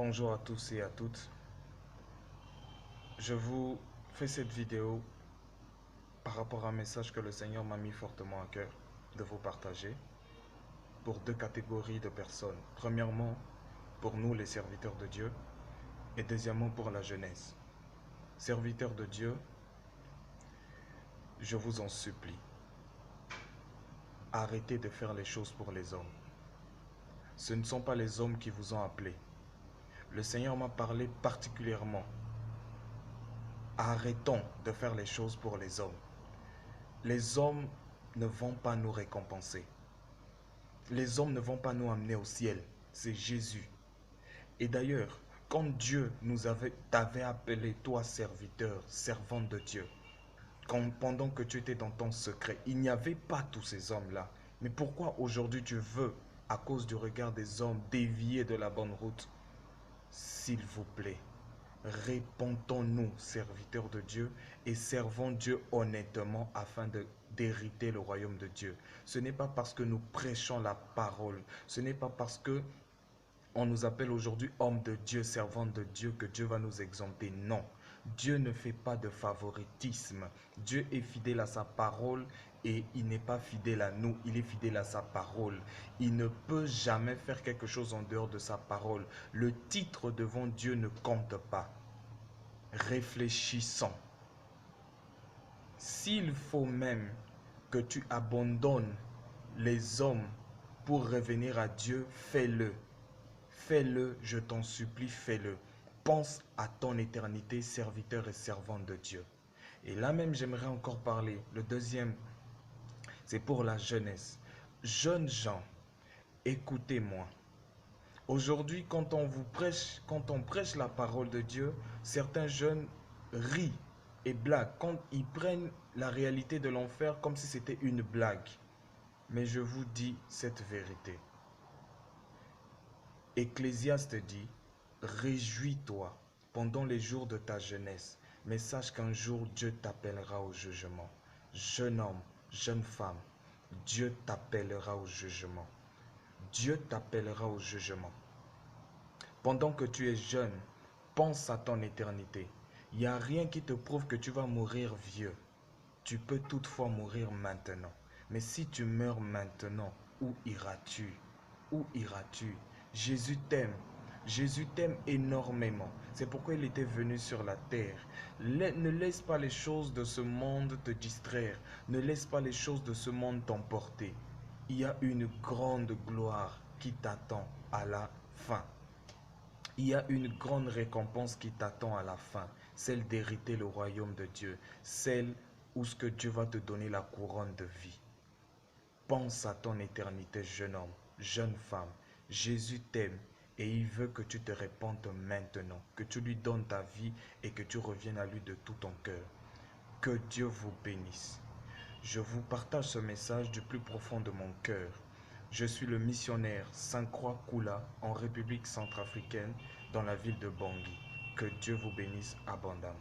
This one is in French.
Bonjour à tous et à toutes. Je vous fais cette vidéo par rapport à un message que le Seigneur m'a mis fortement à cœur de vous partager pour deux catégories de personnes. Premièrement, pour nous les serviteurs de Dieu et deuxièmement pour la jeunesse. Serviteurs de Dieu, je vous en supplie, arrêtez de faire les choses pour les hommes. Ce ne sont pas les hommes qui vous ont appelé. Le Seigneur m'a parlé particulièrement. Arrêtons de faire les choses pour les hommes. Les hommes ne vont pas nous récompenser. Les hommes ne vont pas nous amener au ciel. C'est Jésus. Et d'ailleurs, quand Dieu t'avait appelé, toi serviteur, servante de Dieu, pendant que tu étais dans ton secret, il n'y avait pas tous ces hommes-là. Mais pourquoi aujourd'hui tu veux, à cause du regard des hommes, dévier de la bonne route? S'il vous plaît, répondons-nous, serviteurs de Dieu, et servons Dieu honnêtement afin d'hériter le royaume de Dieu. Ce n'est pas parce que nous prêchons la parole, ce n'est pas parce que on nous appelle aujourd'hui hommes de Dieu, servants de Dieu, que Dieu va nous exempter. Non, Dieu ne fait pas de favoritisme. Dieu est fidèle à sa parole et il n'est pas fidèle à nous, il est fidèle à sa parole. Il ne peut jamais faire quelque chose en dehors de sa parole. Le titre devant Dieu ne compte pas. Réfléchissons. S'il faut même que tu abandonnes les hommes pour revenir à Dieu, fais-le. Fais-le, je t'en supplie, fais-le. Pense à ton éternité, serviteur et servante de Dieu. Et là même, j'aimerais encore parler. Le deuxième, c'est pour la jeunesse. Jeunes gens, écoutez-moi. Aujourd'hui, quand on prêche la parole de Dieu, certains jeunes rient et blaguent quand ils prennent la réalité de l'enfer comme si c'était une blague. Mais je vous dis cette vérité. Ecclésiaste dit, réjouis-toi pendant les jours de ta jeunesse, mais sache qu'un jour Dieu t'appellera au jugement. Jeune homme, jeune femme, Dieu t'appellera au jugement. Dieu t'appellera au jugement. Pendant que tu es jeune, pense à ton éternité. Il n'y a rien qui te prouve que tu vas mourir vieux. Tu peux toutefois mourir maintenant. Mais si tu meurs maintenant, où iras-tu? Où iras-tu? Jésus t'aime. Jésus t'aime énormément. C'est pourquoi il était venu sur la terre. Ne laisse pas les choses de ce monde te distraire. Ne laisse pas les choses de ce monde t'emporter. Il y a une grande gloire qui t'attend à la fin. Il y a une grande récompense qui t'attend à la fin. Celle d'hériter le royaume de Dieu. Celle où ce que Dieu va te donner la couronne de vie. Pense à ton éternité, jeune homme, jeune femme. Jésus t'aime et il veut que tu te répandes maintenant, que tu lui donnes ta vie et que tu reviennes à lui de tout ton cœur. Que Dieu vous bénisse. Je vous partage ce message du plus profond de mon cœur. Je suis le missionnaire Sainte-Croix Kula en République centrafricaine dans la ville de Bangui. Que Dieu vous bénisse abondamment.